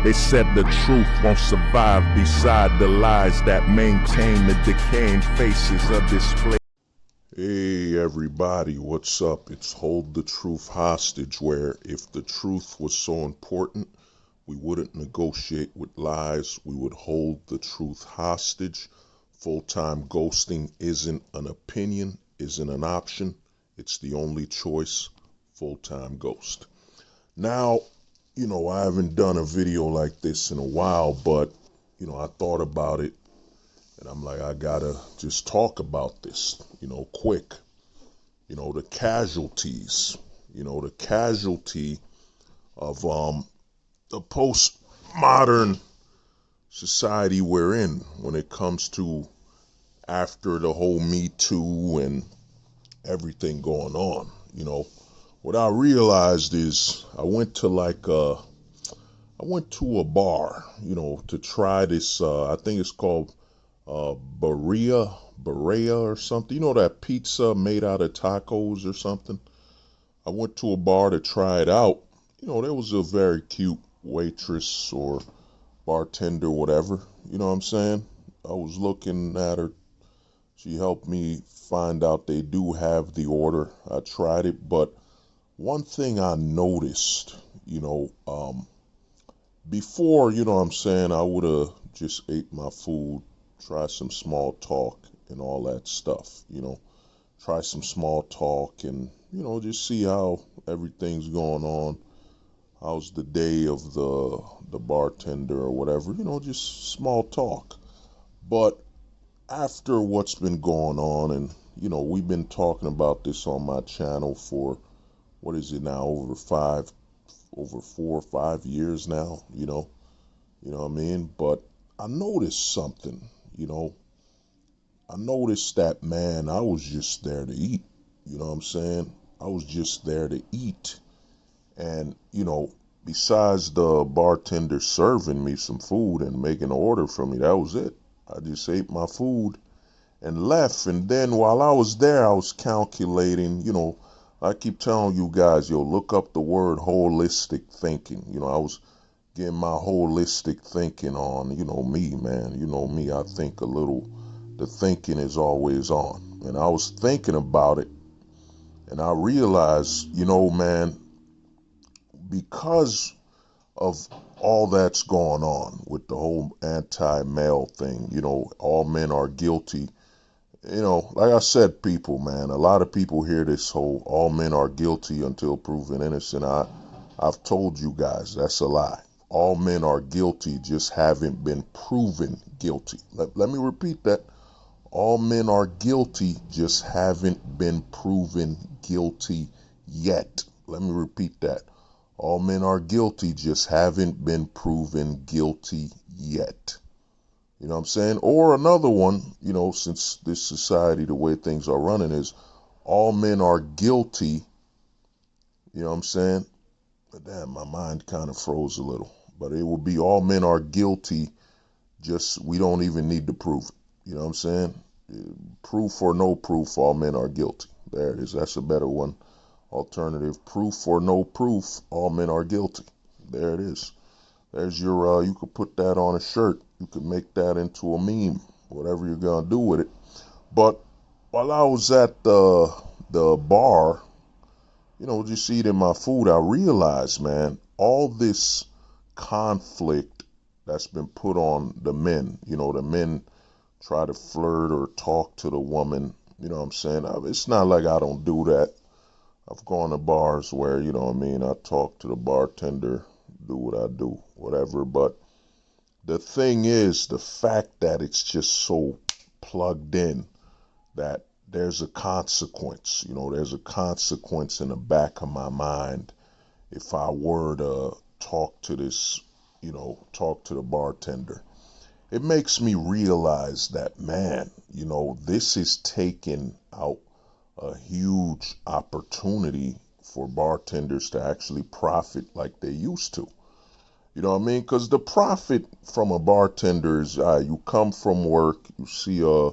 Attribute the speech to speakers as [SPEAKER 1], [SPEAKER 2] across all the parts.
[SPEAKER 1] They said the truth won't survive beside the lies that maintain the decaying faces of this place.
[SPEAKER 2] Hey everybody, what's up? It's Hold the Truth Hostage, where if the truth was so important, we wouldn't negotiate with lies, we would hold the truth hostage. Full-time ghosting isn't an opinion, isn't an option, it's the only choice. Full-time ghost. Now, I haven't done a video like this in a while, but, I thought about it and I'm like, I gotta just talk about this, quick. The casualties, the casualty of the postmodern society we're in when it comes to after the whole Me Too and everything going on. What I realized is I went to a bar, to try this, I think it's called Berea or something. That pizza made out of tacos or something. I went to a bar to try it out. There was a very cute waitress or bartender, whatever. You know what I'm saying? I was looking at her. She helped me find out they do have the order. I tried it, but one thing I noticed, before, I would have just ate my food, try some small talk and all that stuff, try some small talk and, just see how everything's going on. How's the day of the bartender or whatever, just small talk. But after what's been going on, and, we've been talking about this on my channel for, what is it now, over 4 or 5 years now, you know what I mean? But I noticed something, I noticed that, man, I was just there to eat, you know what I'm saying? I was just there to eat. And, besides the bartender serving me some food and making an order for me, that was it. I just ate my food and left. And then while I was there, I was calculating, I keep telling you guys, look up the word holistic thinking. I was getting my holistic thinking on, me, man. Me, I think a little, the thinking is always on. And I was thinking about it and I realized, man, because of all that's going on with the whole anti-male thing, all men are guilty. Like I said, people, man, a lot of people hear this whole all men are guilty until proven innocent. I've told you guys that's a lie. All men are guilty, just haven't been proven guilty. Let me repeat that. All men are guilty, just haven't been proven guilty yet. Let me repeat that. All men are guilty, just haven't been proven guilty yet. You know what I'm saying? Or another one, since this society, the way things are running is all men are guilty. You know what I'm saying? But damn, my mind kind of froze a little. But it will be all men are guilty, just we don't even need to prove it. You know what I'm saying? Proof or no proof, all men are guilty. There it is. That's a better one. Alternative, proof or no proof, all men are guilty. There it is. There's your, you could put that on a shirt. You could make that into a meme, whatever you're going to do with it. But while I was at the bar, just eating my food, I realized, man, all this conflict that's been put on the men, the men try to flirt or talk to the woman, you know what I'm saying? It's not like I don't do that. I've gone to bars where, I talk to the bartender, do what I do, whatever. But the thing is, the fact that it's just so plugged in that there's a consequence, there's a consequence in the back of my mind if I were to talk to this, talk to the bartender. It makes me realize that, man, this is taking out a huge opportunity for bartenders to actually profit like they used to. You know what I mean? Because the profit from a bartender is, you come from work, you see a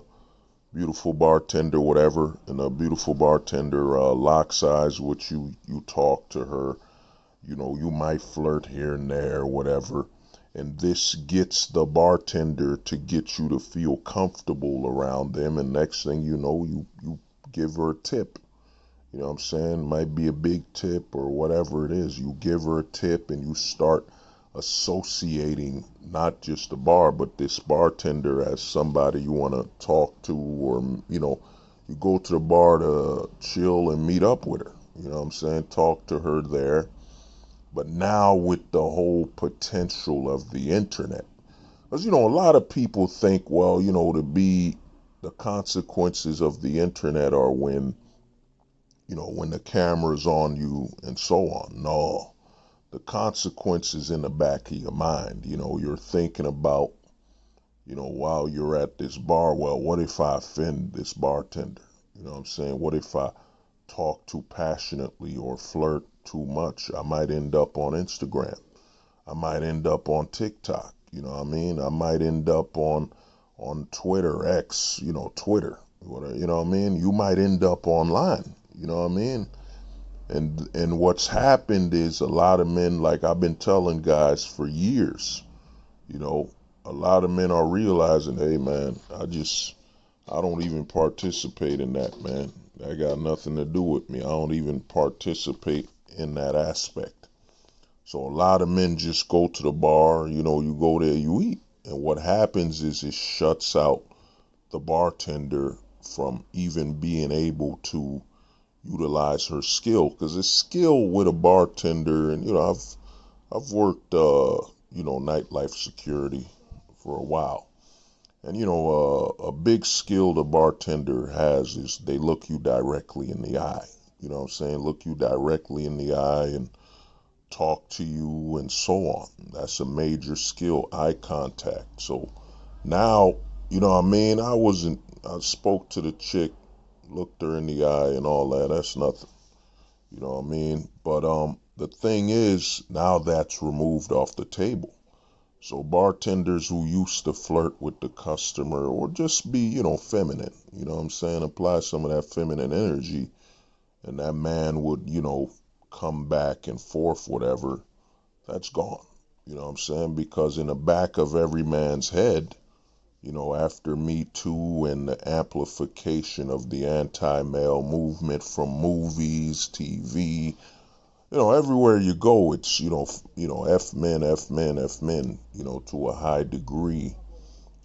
[SPEAKER 2] beautiful bartender, whatever, and a beautiful bartender locks eyes with you, you talk to her, you might flirt here and there, whatever. and this gets the bartender to get you to feel comfortable around them, and next thing you know, you give her a tip. You know what I'm saying? It might be a big tip or whatever it is. You give her a tip and you start associating not just the bar, but this bartender as somebody you want to talk to, or, you know, you go to the bar to chill and meet up with her. You know what I'm saying? Talk to her there. But now with the whole potential of the internet, because, you know, a lot of people think, well, you know, the consequences of the internet are when, you know, when the camera's on you and so on. No, the consequences in the back of your mind. You know, you're thinking about, you know, while you're at this bar, well, what if I offend this bartender? You know what I'm saying? What if I talk too passionately or flirt too much? I might end up on Instagram. I might end up on TikTok. You know what I mean? I might end up on Twitter, X, you know, Twitter. You know what I mean? You might end up online. You know what I mean? And what's happened is a lot of men, like I've been telling guys for years, you know, a lot of men are realizing, hey man, I don't even participate in that, man. That got nothing to do with me. I don't even participate in that aspect. So a lot of men just go to the bar, you know, you go there, you eat. And what happens is it shuts out the bartender from even being able to utilize her skill, because it's skill with a bartender. And you know, I've worked you know, nightlife security for a while, and you know, a big skill the bartender has is they look you directly in the eye. You know what I'm saying? Look you directly in the eye and talk to you and so on. That's a major skill, eye contact. So now, you know what I mean? I spoke to the chick, looked her in the eye and all that. That's nothing. You know what I mean? But the thing is, now that's removed off the table. So bartenders who used to flirt with the customer or just be, you know, feminine, you know what I'm saying, apply some of that feminine energy, and that man would, you know, come back and forth, whatever, that's gone. You know what I'm saying? Because in the back of every man's head, you know, after Me Too and the amplification of the anti-male movement from movies, TV, you know, everywhere you go, it's, you know, F men, F men, F men, you know, to a high degree.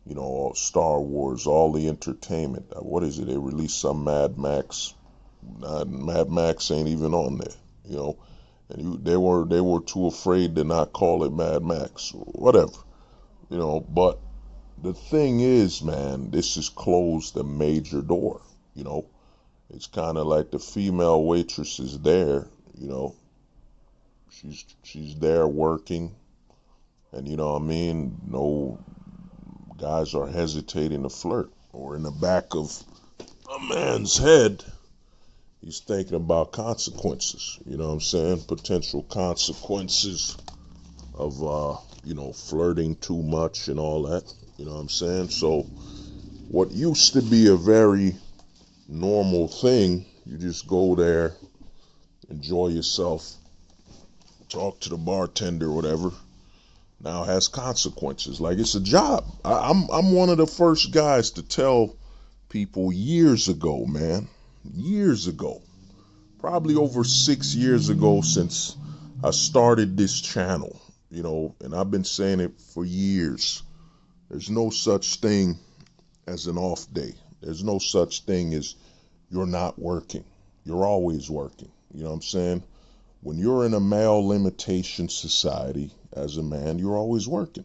[SPEAKER 2] You know, Star Wars, all the entertainment. What is it? They released some Mad Max. Mad Max ain't even on there, you know. And they were too afraid to not call it Mad Max, or whatever, you know. But the thing is, man, this has closed a major door. You know, it's kind of like the female waitress is there. You know, she's there working, and you know what I mean. No guys are hesitating to flirt, or in the back of a man's head, he's thinking about consequences. You know what I'm saying? Potential consequences of you know, flirting too much and all that. You know what I'm saying? So what used to be a very normal thing, you just go there, enjoy yourself, talk to the bartender, whatever, now has consequences. Like it's a job. I'm one of the first guys to tell people years ago, man, years ago, probably over 6 years ago, since I started this channel, you know, and I've been saying it for years. There's no such thing as an off day. There's no such thing as you're not working. You're always working. You know what I'm saying? When you're in a male limitation society as a man, you're always working.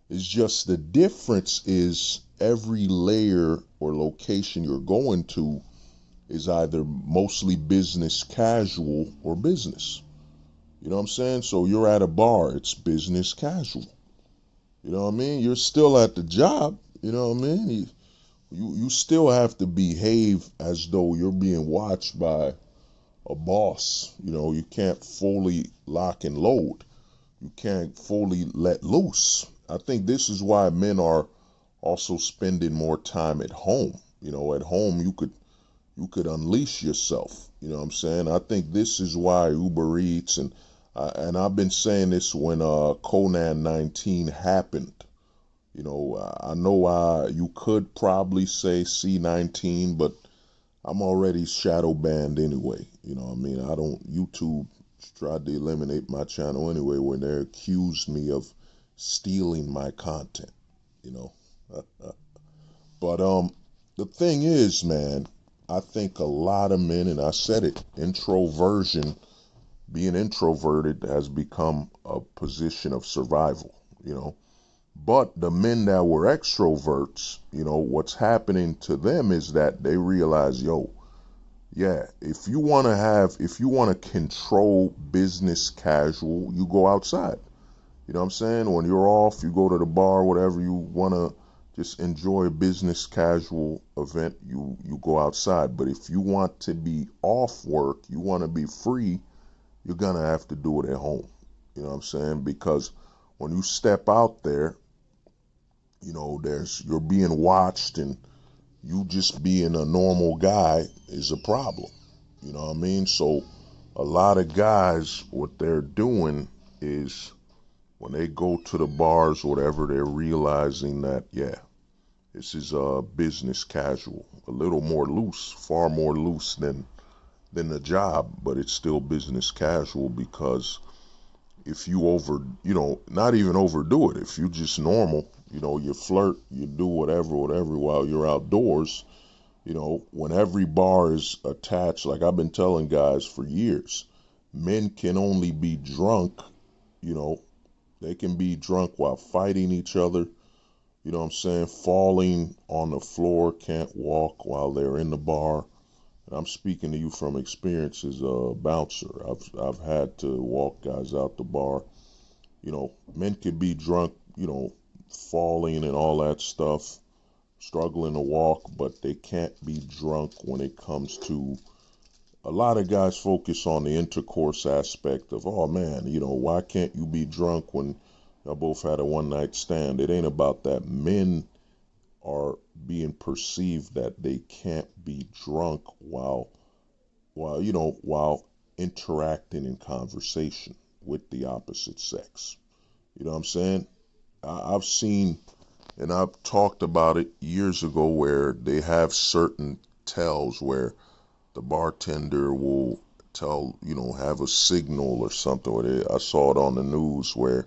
[SPEAKER 2] It's just the difference is every layer or location you're going to is either mostly business casual or business. You know what I'm saying? So you're at a bar, it's business casual. You know what I mean? You're still at the job. You know what I mean? You still have to behave as though you're being watched by a boss. You know, you can't fully lock and load. You can't fully let loose. I think this is why men are also spending more time at home. You know, at home you could unleash yourself. You know what I'm saying? I think this is why Uber Eats, and And I've been saying this when Conan 19 happened. I know you could probably say C19, but I'm already shadow banned anyway. You know what I mean? I don't, YouTube tried to eliminate my channel anyway when they accused me of stealing my content, you know. But the thing is, man, I think a lot of men, and I said it, introversion, being introverted has become a position of survival, you know. But the men that were extroverts, what's happening to them is that they realize, yo, yeah, if you want to control business casual, you go outside. You know what I'm saying? When you're off, you go to the bar, whatever you want to just enjoy a business casual event, you go outside. But if you want to be off work, you want to be free, you're going to have to do it at home. You know what I'm saying? Because when you step out there, you're being watched, and you just being a normal guy is a problem. You know what I mean? So a lot of guys, what they're doing is when they go to the bars or whatever, they're realizing that, yeah, this is business casual, a little more loose, far more loose than the job, but it's still business casual. Because if you not even overdo it, if you just normal, you flirt, you do whatever while you're outdoors, when every bar is attached, like I've been telling guys for years, men can only be drunk, you know, they can be drunk while fighting each other, you know what I'm saying, falling on the floor, can't walk while they're in the bar. And I'm speaking to you from experience as a bouncer. I've had to walk guys out the bar. Men can be drunk, falling and all that stuff, struggling to walk, but they can't be drunk when it comes to, a lot of guys focus on the intercourse aspect of, oh man, why can't you be drunk when y'all both had a one night stand? It ain't about that. Men are being perceived that they can't be drunk while interacting in conversation with the opposite sex. You know what I'm saying? I've seen, and I've talked about it years ago, where they have certain tells where the bartender will have a signal or something. I saw it on the news where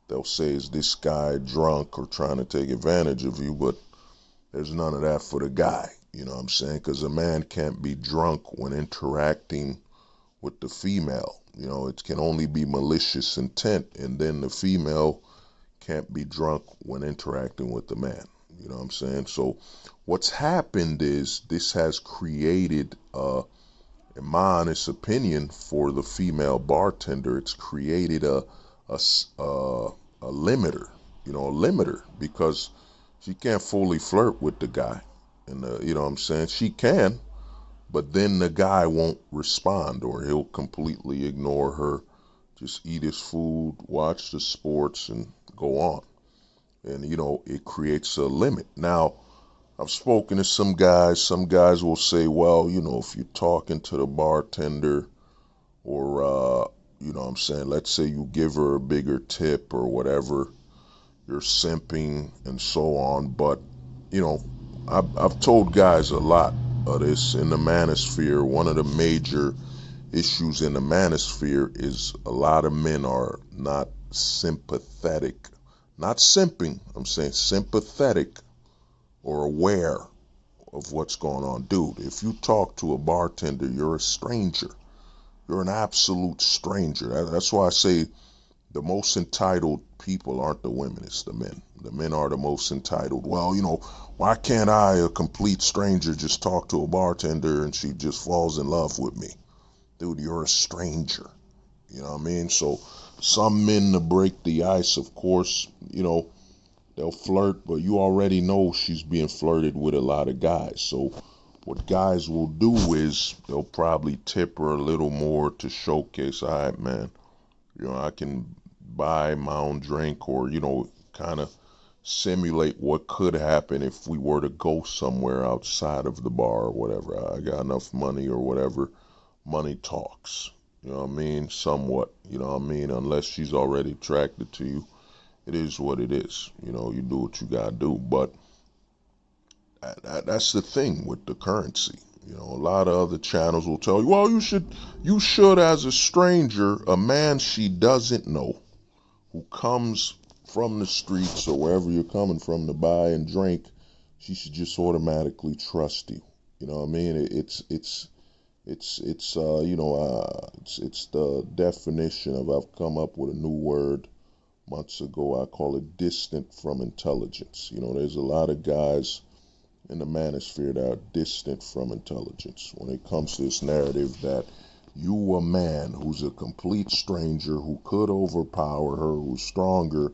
[SPEAKER 2] they'll say, is this guy drunk or trying to take advantage of you? But there's none of that for the guy. You know what I'm saying? Because a man can't be drunk when interacting with the female. It can only be malicious intent, and then the female can't be drunk when interacting with the man. You know what I'm saying? So what's happened is this has created, in my honest opinion, for the female bartender, it's created a limiter, a limiter, because she can't fully flirt with the guy. And, you know what I'm saying? She can, but then the guy won't respond, or he'll completely ignore her, just eat his food, watch the sports, and go on. And, it creates a limit. Now, I've spoken to some guys. Some guys will say, well, if you're talking to the bartender, or, you know what I'm saying, let's say you give her a bigger tip or whatever, you're simping and so on. But, I've told guys a lot of this in the manosphere. One of the major issues in the manosphere is a lot of men are not sympathetic. Not simping, I'm saying sympathetic or aware of what's going on. Dude, if you talk to a bartender, you're a stranger. You're an absolute stranger. That's why I say the most entitled people aren't the women, it's the men. The men are the most entitled. Well, why can't I, a complete stranger, just talk to a bartender and she just falls in love with me? Dude, you're a stranger. You know what I mean? So some men, to break the ice, of course, they'll flirt, but you already know she's being flirted with a lot of guys. So what guys will do is they'll probably tip her a little more to showcase, all right, man, I can buy my own drink, or, kind of simulate what could happen if we were to go somewhere outside of the bar or whatever. I got enough money or whatever. Money talks. You know what I mean? Somewhat. You know what I mean? Unless she's already attracted to you, it is what it is. You know, you do what you gotta do. But that's the thing with the currency. You know, a lot of other channels will tell you, well, you should, as a stranger, a man she doesn't know, who comes from the streets or wherever you're coming from to buy and drink, she should just automatically trust you. You know what I mean? It's the definition of, I've come up with a new word months ago. I call it distant from intelligence. You know, there's a lot of guys in the manosphere that are distant from intelligence when it comes to this narrative that you, a man who's a complete stranger who could overpower her, who's stronger,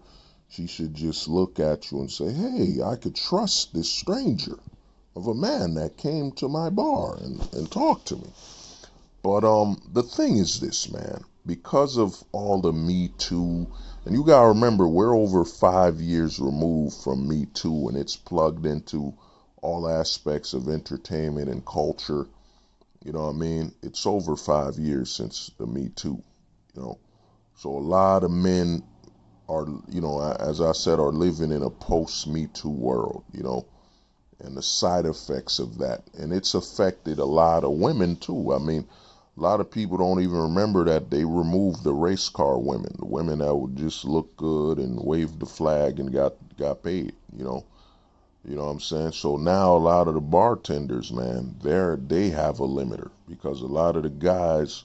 [SPEAKER 2] she should just look at you and say, hey, I could trust this stranger of a man that came to my bar and talked to me. But the thing is this, man, because of all the Me Too, and you gotta remember, we're over 5 years removed from Me Too, and it's plugged into all aspects of entertainment and culture. You know what I mean? It's over 5 years since the Me Too, you know. So a lot of men are, you know, as I said, are living in a post Me Too world, you know, and the side effects of that. And it's affected a lot of women too. I mean, a lot of people don't even remember that they removed the race car women, the women that would just look good and wave the flag and got paid, you know. You know what I'm saying? So now a lot of the bartenders, man, they have a limiter, because a lot of the guys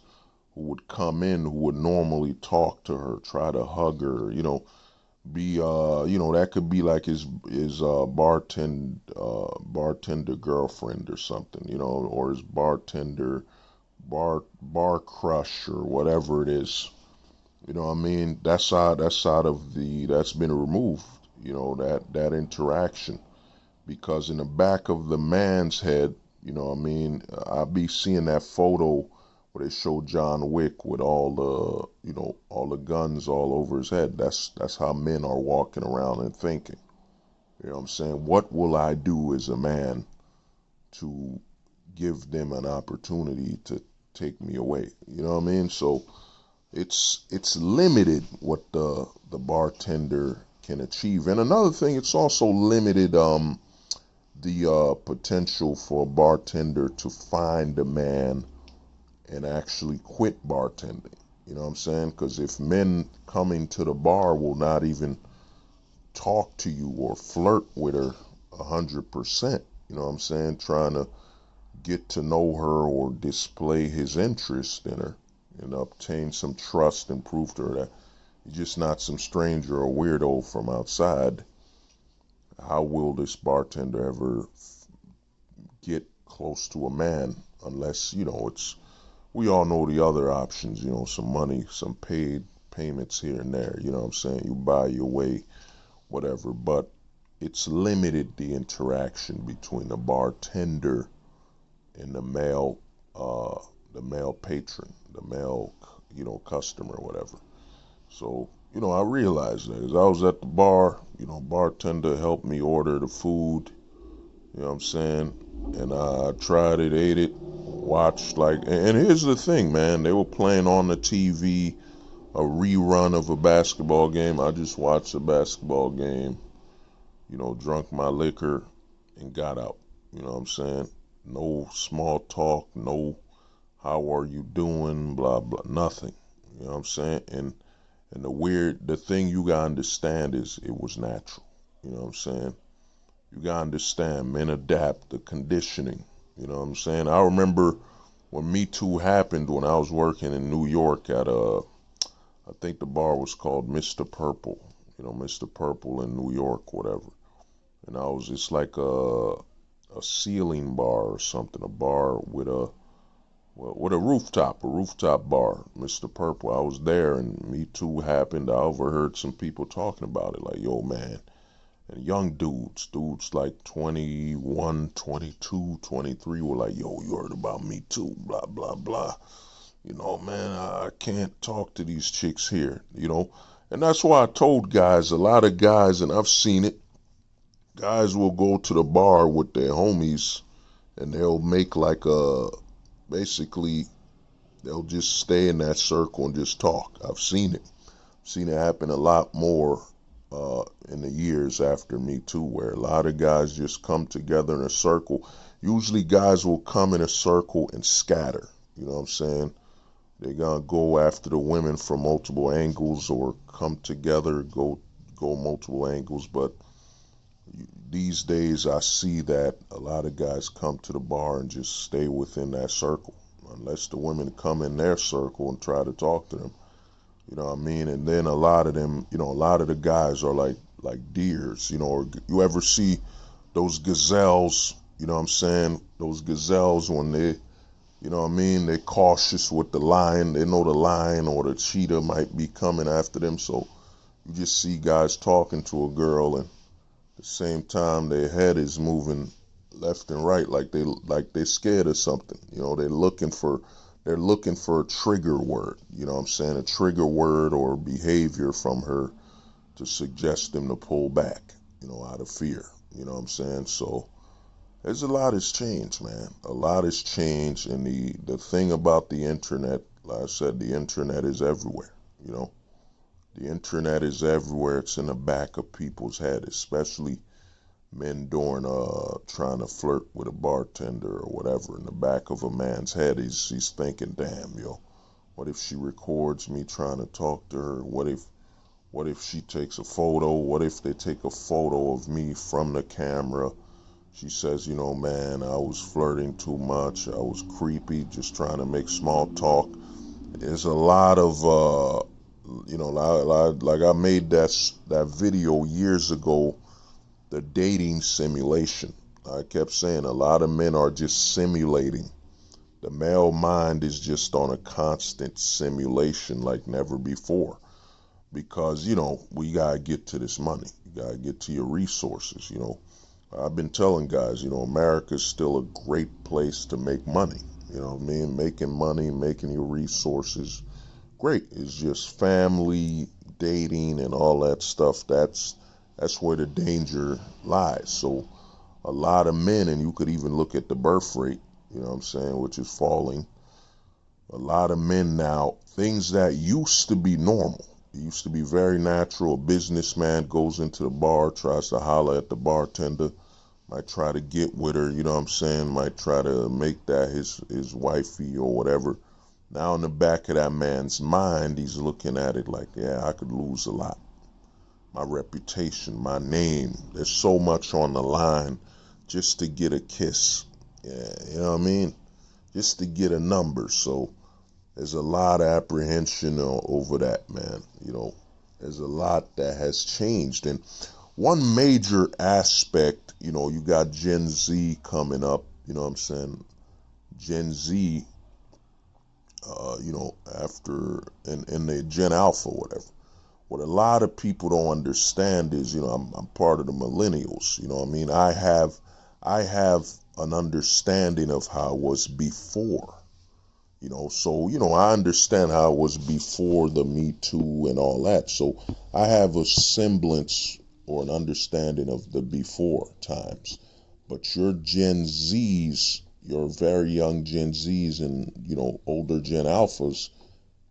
[SPEAKER 2] who would come in, who would normally talk to her, try to hug her, you know, be that could be like his bartender girlfriend or something, you know, or his bar crush or whatever it is. You know what I mean? That's been removed, you know, that interaction. Because in the back of the man's head, you know what I mean, I be seeing that photo where they show John Wick with all the guns all over his head. That's how men are walking around and thinking. You know what I'm saying? What will I do as a man to give them an opportunity to take me away? You know what I mean? So it's limited what the bartender can achieve. And another thing, it's also limited the potential for a bartender to find a man and actually quit bartending. You know what I'm saying? Because if men coming to the bar will not even talk to you or flirt with her 100%, you know what I'm saying? Trying to get to know her or display his interest in her and obtain some trust and prove to her that you're just not some stranger or weirdo from outside. How will this bartender ever get close to a man unless, you know, we all know the other options, you know, some money, some paid payments here and there, you know what I'm saying? You buy your way, whatever, but it's limited the interaction between the bartender and the male patron, the male, you know, customer, whatever. So, you know, I realized that as I was at the bar, you know, bartender helped me order the food, you know what I'm saying? And I tried it, ate it, watched and here's the thing, man. They were playing on the TV a rerun of a basketball game. I just watched the basketball game, you know, drunk my liquor and got out. You know what I'm saying? No small talk, no how are you doing, blah blah, nothing. You know what I'm saying? And the thing you gotta understand is it was natural. You know what I'm saying? You gotta understand, men adapt the conditioning. You know what I'm saying? I remember when Me Too happened, when I was working in New York at I think the bar was called Mr. Purple. You know, Mr. Purple in New York, whatever. And it's like a ceiling bar or something, a bar with a rooftop bar, Mr. Purple. I was there and Me Too happened. I overheard some people talking about it, like, yo, man. And young dudes like 21, 22, 23 were like, yo, you heard about Me Too, blah, blah, blah. You know, man, I can't talk to these chicks here, you know. And that's why I told guys, a lot of guys, and I've seen it, guys will go to the bar with their homies and they'll make like basically They'll just stay in that circle and just talk. I've seen it. Seen it happen a lot more in the years after Me Too, where a lot of guys just come together in a circle. Usually guys will come in a circle and scatter. You know what I'm saying? They're gonna go after the women from multiple angles or come together, go multiple angles. But these days I see that a lot of guys come to the bar and just stay within that circle. Unless the women come in their circle and try to talk to them. You know what I mean? And then a lot of them, a lot of the guys are like deers, or you ever see those gazelles, you know what I'm saying? Those gazelles when they, you know what I mean, they're cautious with the lion. They know the lion or the cheetah might be coming after them. So you just see guys talking to a girl and at the same time their head is moving left and right like they're scared of something. They're looking for a trigger word, you know what I'm saying? A trigger word or behavior from her to suggest them to pull back, out of fear. You know what I'm saying? So there's a lot has changed, man. A lot has changed, and the thing about the internet, like I said, the internet is everywhere. You know, the internet is everywhere. It's in the back of people's head, especially men doing trying to flirt with a bartender or whatever. In the back of a man's head, he's thinking, damn, what if she records me trying to talk to her? What if she takes a photo? What if they take a photo of me from the camera? She says, man, I was flirting too much. I was creepy, just trying to make small talk. There's a lot of, like I made that video years ago, the dating simulation. I kept saying a lot of men are just simulating. The male mind is just on a constant simulation like never before. Because, we got to get to this money. You got to get to your resources, I've been telling guys, America's still a great place to make money. You know what I mean? Making money, making your resources, great. It's just family, dating, and all that stuff. That's where the danger lies. So a lot of men, and you could even look at the birth rate, you know what I'm saying, which is falling. A lot of men now, things that used to be normal. It used to be very natural. A businessman goes into the bar, tries to holler at the bartender, might try to get with her, you know what I'm saying, might try to make that his wifey or whatever. Now in the back of that man's mind, he's looking at it like, yeah, I could lose a lot. My reputation, my name, there's so much on the line just to get a kiss. Yeah, you know what I mean? Just to get a number. So there's a lot of apprehension over that, man. There's a lot that has changed. And one major aspect, you got Gen Z coming up, you know what I'm saying? Gen Z, after, in the Gen Alpha, whatever. What a lot of people don't understand is, I'm part of the millennials, you know what I mean? I have an understanding of how it was before. So, I understand how it was before the Me Too and all that. So I have a semblance or an understanding of the before times. But your Gen Zs, your very young Gen Zs and, older Gen Alphas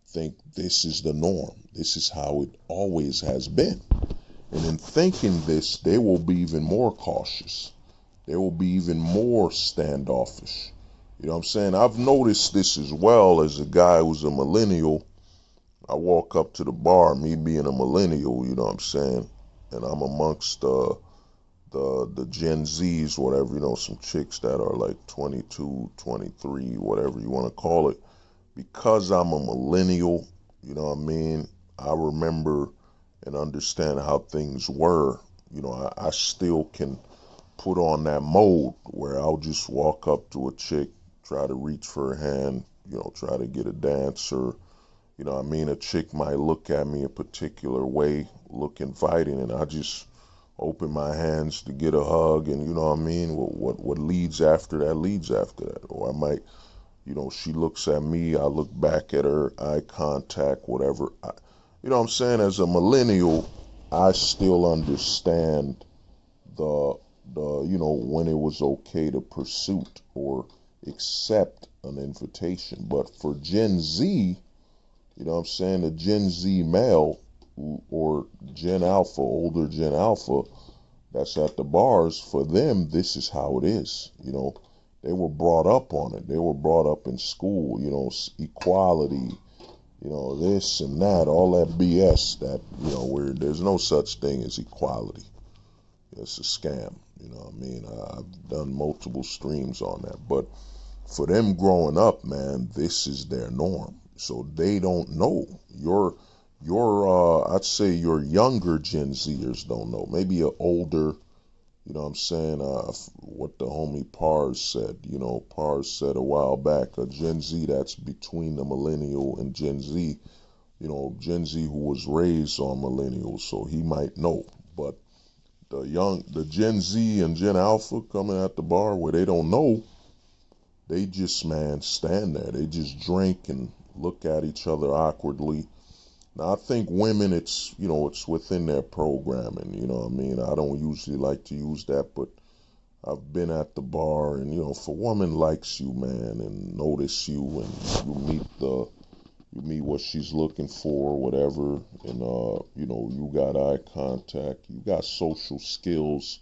[SPEAKER 2] think this is the norm. This is how it always has been. And in thinking this, they will be even more cautious. They will be even more standoffish. You know what I'm saying? I've noticed this as well as a guy who's a millennial. I walk up to the bar, me being a millennial, you know what I'm saying? And I'm amongst the Gen Zs, whatever, some chicks that are like 22, 23, whatever you want to call it. Because I'm a millennial, you know what I mean? I remember and understand how things were. I still can put on that mode where I'll just walk up to a chick, try to reach for her hand, try to get a dance, or, I mean, a chick might look at me a particular way, look inviting, and I just open my hands to get a hug, and you know what I mean? What leads after that leads after that. Or I might, she looks at me, I look back at her, eye contact, whatever. You know what I'm saying? As a millennial, I still understand the when it was okay to pursuit, or accept an invitation. But for Gen Z, you know what I'm saying, the Gen Z male or Gen Alpha, older Gen Alpha, that's at the bars, for them, this is how it is. You know, they were brought up on it. They were brought up in school, you know, equality, you know, this and that, all that BS that, you know, where there's no such thing as equality. It's a scam. You know what I mean? I've done multiple streams on that. But for them growing up, man, this is their norm. So they don't know. I'd say your younger Gen Zers don't know. Maybe an older, you know what I'm saying? What the homie Pars said. You know, Pars said a while back, a Gen Z that's between the millennial and Gen Z. You know, Gen Z who was raised on millennials, so he might know. But the Gen Z and Gen Alpha coming at the bar where they don't know, they just, man, stand there. They just drink and look at each other awkwardly. Now, I think women, it's, you know, it's within their programming, you know what I mean? I don't usually like to use that, but I've been at the bar and, you know, if a woman likes you, man, and notice you and you meet what she's looking for, whatever, and, you know, you got eye contact, you got social skills,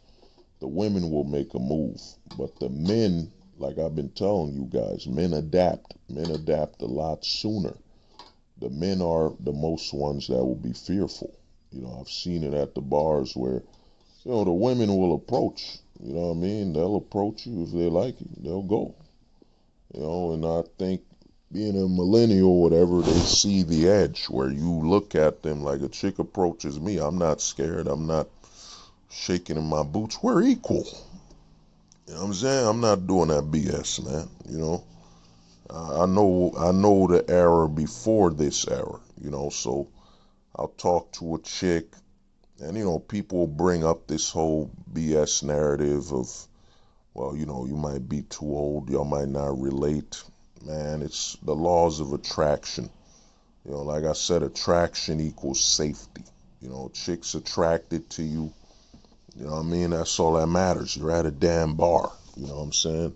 [SPEAKER 2] the women will make a move. But the men, like I've been telling you guys, men adapt. Men adapt a lot sooner. The men are the most ones that will be fearful. You know, I've seen it at the bars where, you know, the women will approach. You know what I mean? They'll approach you if they like you. They'll go. You know, and I think being a millennial or whatever, they see the edge where you look at them like a chick approaches me. I'm not scared. I'm not shaking in my boots. We're equal. You know what I'm saying? I'm not doing that BS, man. You know, I know the era before this era. You know, so I'll talk to a chick, and you know, people bring up this whole BS narrative of, well, you know, you might be too old, y'all might not relate. Man, it's the laws of attraction. You know, like I said, attraction equals safety. You know, chicks attracted to you. You know what I mean? That's all that matters. You're at a damn bar. You know what I'm saying?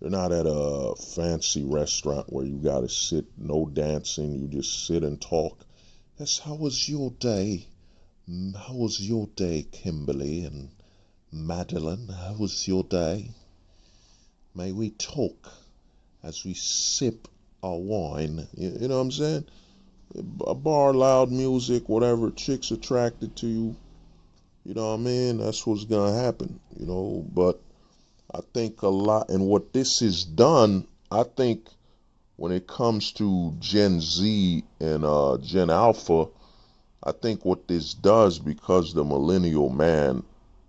[SPEAKER 2] You're not at a fancy restaurant where you gotta sit, no dancing. You just sit and talk. Yes, how was your day? How was your day, Kimberly and Madeline? How was your day? May we talk as we sip our wine? You know what I'm saying? A bar, loud music, whatever. Chicks attracted to you. You know what I mean? That's what's gonna happen. You know, but I think a lot, and what this has done, I think when it comes to Gen Z and Gen Alpha, I think what this does, because the millennial man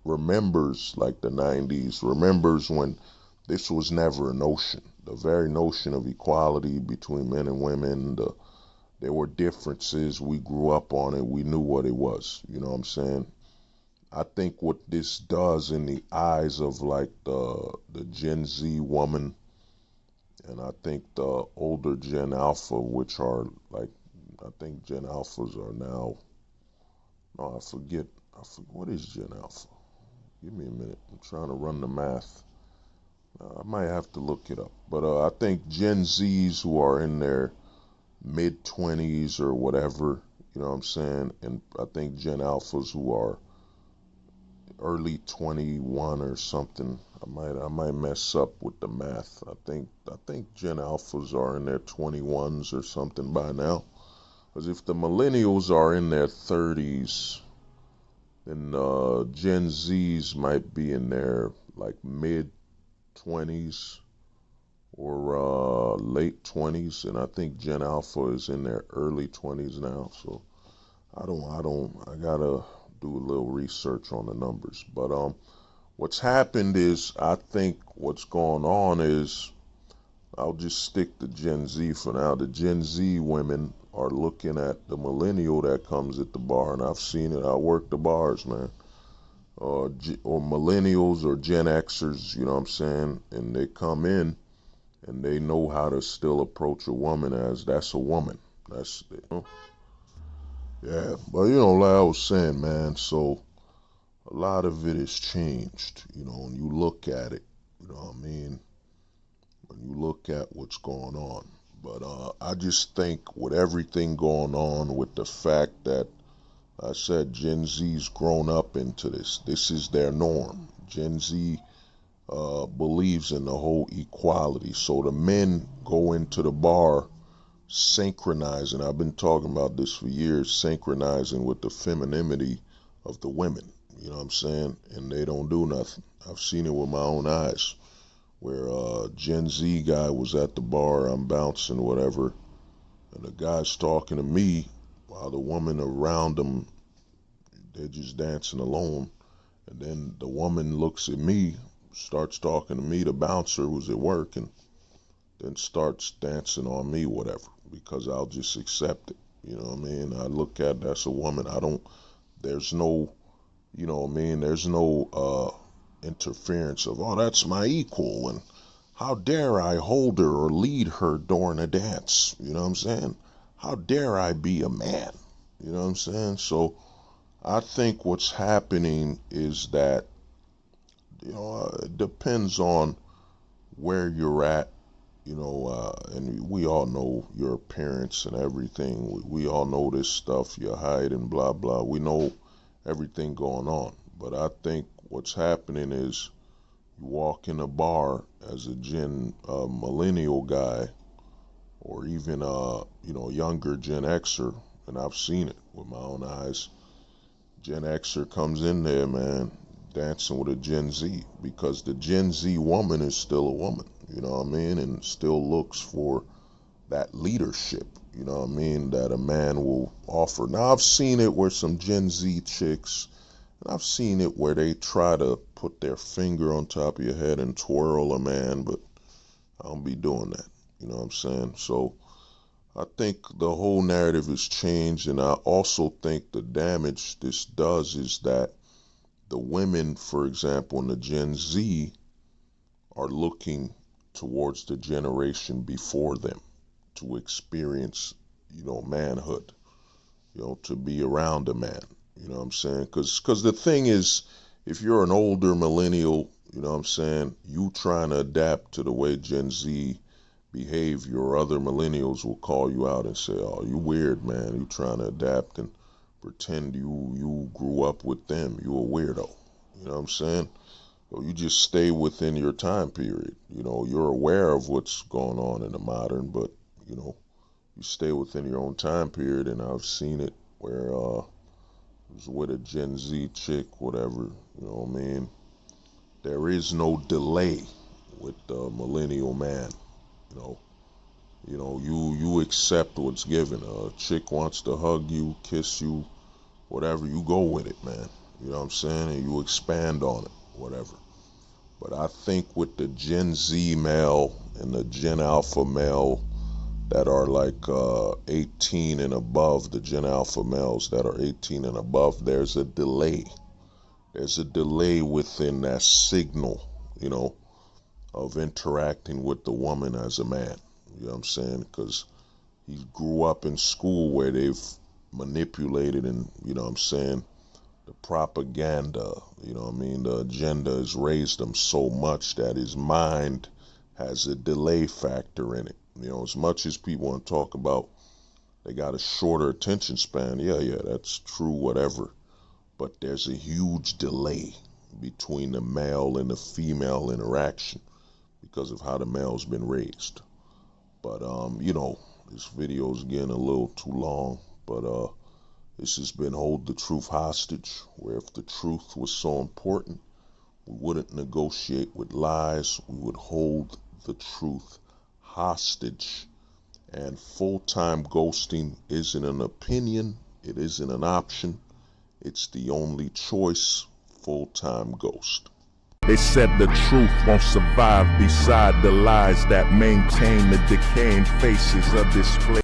[SPEAKER 2] remembers like the 90s, remembers when this was never a notion. The very notion of equality between men and women, there were differences. We grew up on it. We knew what it was. You know what I'm saying? I think what this does in the eyes of like the Gen Z woman, and I think the older Gen Alpha, which are like, I think Gen Alphas are now, no, what is Gen Alpha? Give me a minute. I'm trying to run the math. I might have to look it up. But I think Gen Zs who are in their mid 20s or whatever, you know what I'm saying? And I think Gen Alphas who are early 21 or something. I might mess up with the math. I think Gen Alphas are in their 21s or something by now. Because if the millennials are in their 30s, then Gen Zs might be in their like mid 20s or late 20s, and I think Gen Alpha is in their early 20s now. So I gotta do a little research on the numbers. But what's happened is, I think what's going on is, I'll just stick to Gen Z for now. The Gen Z women are looking at the millennial that comes at the bar, and I've seen it. I work the bars, man. Or millennials or Gen Xers, you know what I'm saying? And they come in and they know how to still approach a woman as that's a woman. That's, you know? Yeah, but you know, like I was saying, man, so a lot of it has changed, you know, and you look at it, you know what I mean? when you look at what's going on. But I just think with everything going on, with the fact that I said Gen Z's grown up into this. This is their norm. Gen Z believes in the whole equality. So the men go into the bar synchronizing. I've been talking about this for years, synchronizing with the femininity of the women. You know what I'm saying? And they don't do nothing. I've seen it with my own eyes. Where Gen Z guy was at the bar, I'm bouncing, whatever, and the guy's talking to me while the woman around him, they're just dancing alone. And then the woman looks at me, starts talking to me, the bouncer who's at work, and then starts dancing on me, whatever, because I'll just accept it. You know what I mean? I look at that's a woman. There's no, you know what I mean? There's no interference of, oh, that's my equal, and how dare I hold her or lead her during a dance? You know what I'm saying? How dare I be a man? You know what I'm saying? So I think what's happening is that, it depends on where you're at, and we all know your appearance and everything. We all know this stuff, your height and blah, blah. We know everything going on. But I think what's happening is you walk in a bar as a millennial guy, or even younger Gen Xer, and I've seen it with my own eyes. Gen Xer comes in there, man, dancing with a Gen Z, because the Gen Z woman is still a woman, you know what I mean, and still looks for that leadership, you know what I mean, that a man will offer. Now, I've seen it where some Gen Z chicks, and I've seen it where they try to put their finger on top of your head and twirl a man, but I don't be doing that, you know what I'm saying? So I think the whole narrative has changed, and I also think the damage this does is that the women, for example, in the Gen Z, are looking towards the generation before them to experience, manhood, to be around a man. You know what I'm saying? Because the thing is, if you're an older millennial, you know what I'm saying, you trying to adapt to the way Gen Z behave, your other millennials will call you out and say, oh, you weird, man. You trying to adapt and pretend you grew up with them. You a weirdo. You know what I'm saying? So you just stay within your time period. You're aware of what's going on in the modern, but, you stay within your own time period. And I've seen it where it was with a Gen Z chick, whatever, you know what I mean? There is no delay with the millennial man. You accept what's given. A chick wants to hug you, kiss you, whatever, you go with it, man. You know what I'm saying? And you expand on it, whatever. But I think with the Gen Z male and the Gen Alpha male that are like 18 and above, the Gen Alpha males that are 18 and above, there's a delay. There's a delay within that signal, of interacting with the woman as a man. You know what I'm saying? Because he grew up in school where they've manipulated and, you know what I'm saying, the propaganda, you know what I mean, the agenda has raised him so much that his mind has a delay factor in it. As much as people want to talk about they got a shorter attention span, yeah, that's true, whatever. But there's a huge delay between the male and the female interaction because of how the male's been raised. But, this video is getting a little too long, but this has been Hold the Truth Hostage, where if the truth was so important, we wouldn't negotiate with lies, we would hold the truth hostage. And full-time ghosting isn't an opinion, it isn't an option, it's the only choice. Full-time ghost.
[SPEAKER 1] They said the truth won't survive beside the lies that maintain the decaying faces of this place.